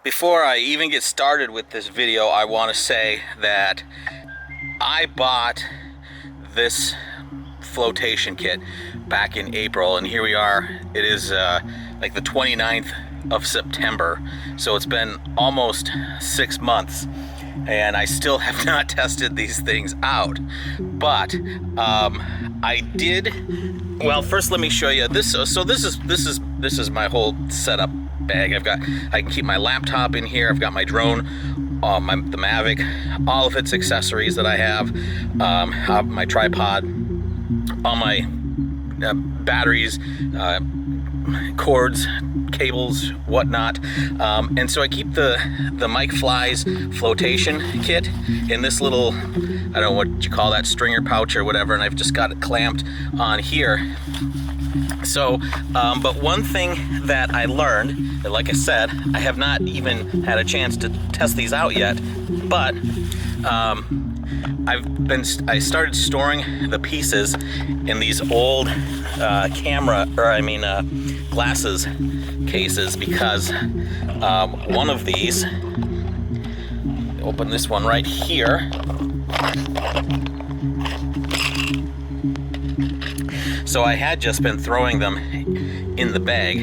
Before I even get started with this video, I want to say that I bought this flotation kit back in April, and here we are. It is like the 29th of September, so it's been almost 6 months, and I still have not tested these things out. But I did. Well, first let me show you this. So this is my whole setup bag. I can keep my laptop in here. I've got my drone, the Mavic, all of its accessories that I have, my tripod, all my batteries, cords, cables, whatnot, and so I keep the Mike Fly's flotation kit in this little, I don't know what you call that, stringer pouch or whatever, and I've just got it clamped on here. So, but one thing that I learned, like I said, I have not even had a chance to test these out yet, but I started storing the pieces in these old glasses cases, because one of these, open this one right here. So I had just been throwing them in the bag,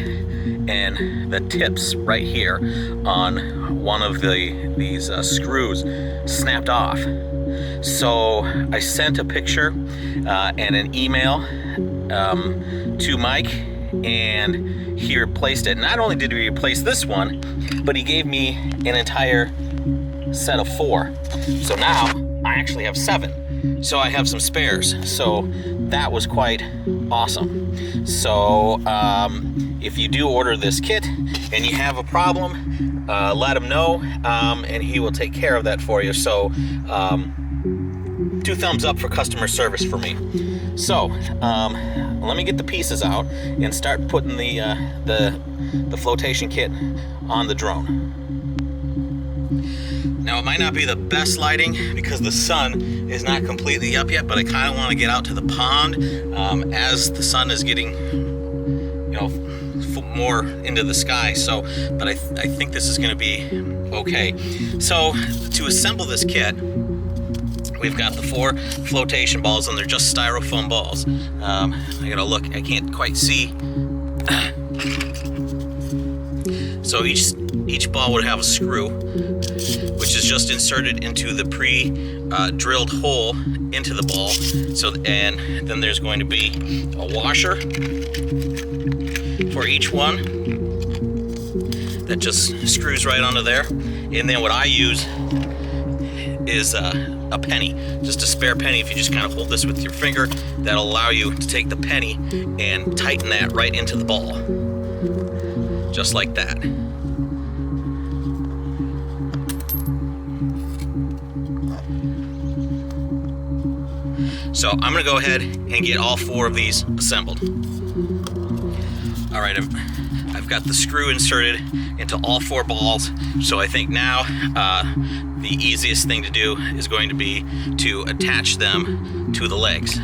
and the tips right here on one of these screws snapped off. So I sent a picture and an email to Mike, and he replaced it. Not only did he replace this one, but he gave me an entire set of 4. So now I actually have 7. So I have some spares. So that was quite awesome. So if you do order this kit and you have a problem, let him know, and he will take care of that for you. So 2 thumbs up for customer service for me. So let me get the pieces out and start putting the flotation kit on the drone. Now, it might not be the best lighting because the sun is not completely up yet, but I kind of want to get out to the pond as the sun is getting, more into the sky. So, but I think this is going to be okay. So, to assemble this kit, we've got the 4 flotation balls, and they're just styrofoam balls. I gotta look, I can't quite see. So each ball would have a screw, which is just inserted into the pre-drilled hole into the ball. So, and then there's going to be a washer for each one that just screws right onto there. And then what I use is a penny, just a spare penny. If you just kind of hold this with your finger, that'll allow you to take the penny and tighten that right into the ball, just like that. So I'm gonna go ahead and get all 4 of these assembled. All right, I've got the screw inserted into all 4 balls. So I think now the easiest thing to do is going to be to attach them to the legs.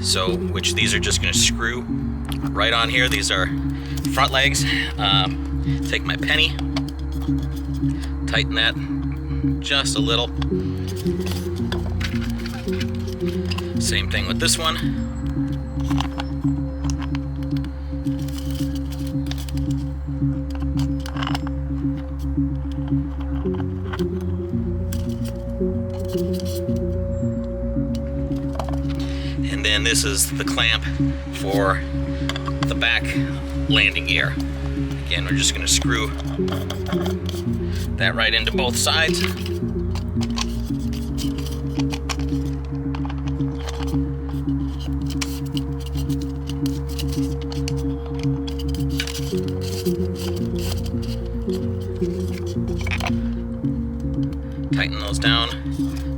So, which these are just gonna screw right on here. These are front legs. Take my penny, tighten that just a little. Same thing with this one. And then this is the clamp for the back landing gear. Again, we're just going to screw that right into both sides. Tighten those down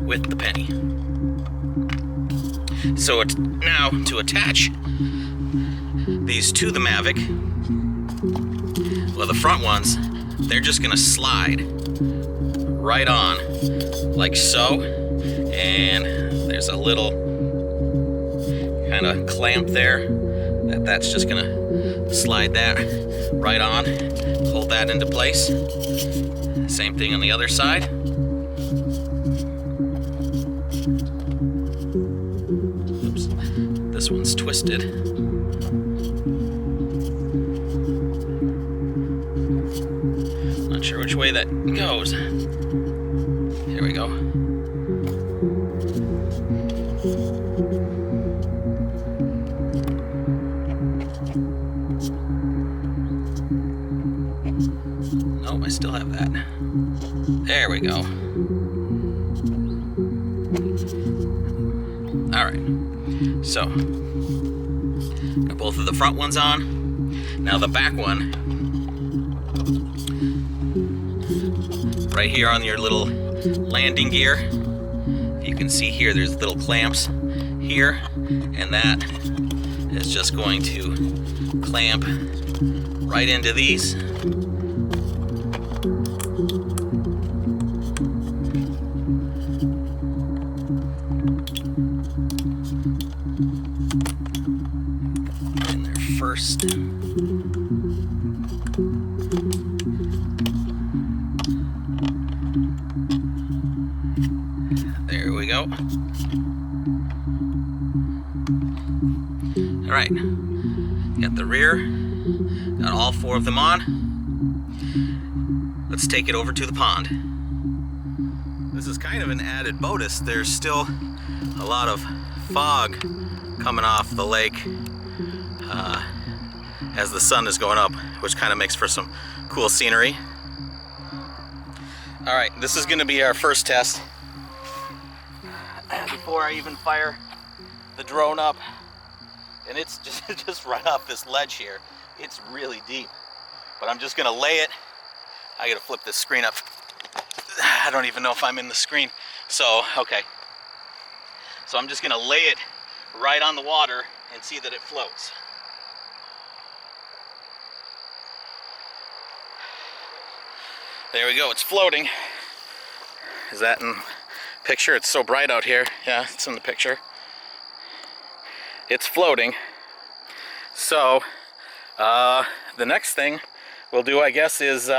with the penny. So it's now to attach these to the Mavic. Well, the front ones, they're just gonna slide right on like so, and there's a little kind of clamp there that's just gonna Slide that right on, hold that into place. Same thing on the other side. Oops, this one's twisted. Not sure which way that goes. Here we go. Oh, I still have that. There we go. Alright, so got both of the front ones on. Now the back one, right here on your little landing gear, you can see here there's little clamps here, and that is just going to clamp right into these. First. There we go. All right, got the rear, got all 4 of them on. Let's take it over to the pond. This is kind of an added bonus. There's still a lot of fog coming off the lake as the sun is going up, which kind of makes for some cool scenery. All right, this is going to be our first test. Before I even fire the drone up, and it's just right off this ledge here. It's really deep, but I'm just going to lay it. I got to flip this screen up. I don't even know if I'm in the screen. So, okay. So I'm just going to lay it right on the water and see that it floats. There we go, it's floating. Is that in picture? It's so bright out here. Yeah, it's in the picture. It's floating. So, the next thing we'll do, I guess, is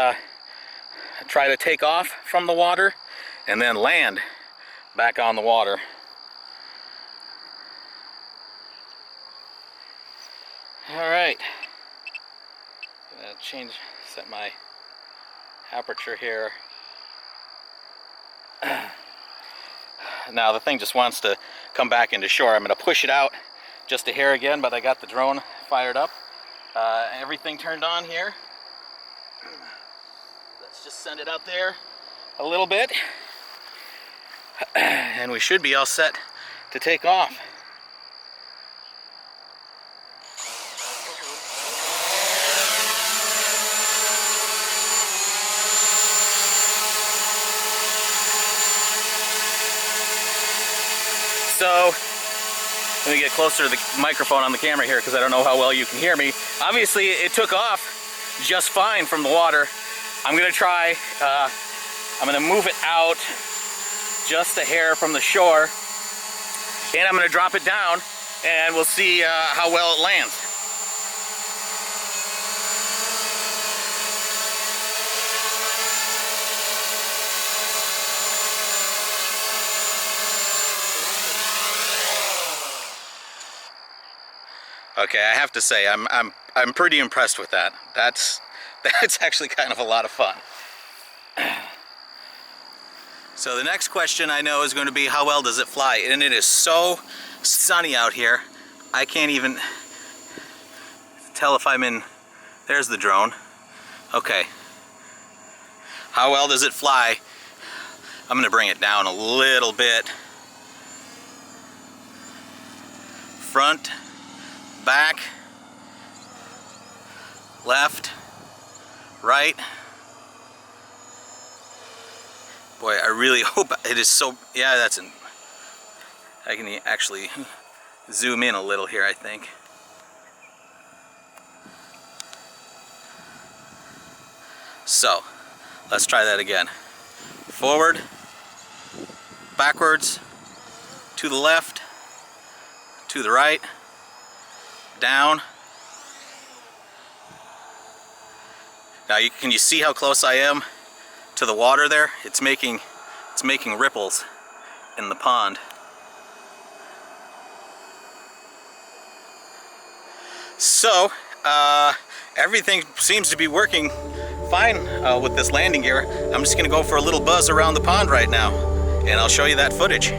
try to take off from the water and then land back on the water. All right. Set my aperture here. Now the thing just wants to come back into shore. I'm going to push it out just a hair again, but I got the drone fired up. Everything turned on here. Let's just send it out there a little bit, and we should be all set to take off. So, let me get closer to the microphone on the camera here because I don't know how well you can hear me. Obviously, it took off just fine from the water. I'm going to try, I'm going to move it out just a hair from the shore, and I'm going to drop it down, and we'll see how well it lands. Okay, I have to say, I'm pretty impressed with that. That's actually kind of a lot of fun. So the next question I know is going to be, how well does it fly? And it is so sunny out here, I can't even tell if I'm in. There's the drone. Okay. How well does it fly? I'm going to bring it down a little bit. Front, back, left, right. Boy, I really hope it is so. Yeah, that's in. I can actually zoom in a little here, I think. So, let's try that again. Forward, backwards, to the left, to the right, down, Now can you see how close I am to the water there? It's making ripples in the pond. So everything seems to be working fine with this landing gear. I'm just gonna go for a little buzz around the pond right now, and I'll show you that footage.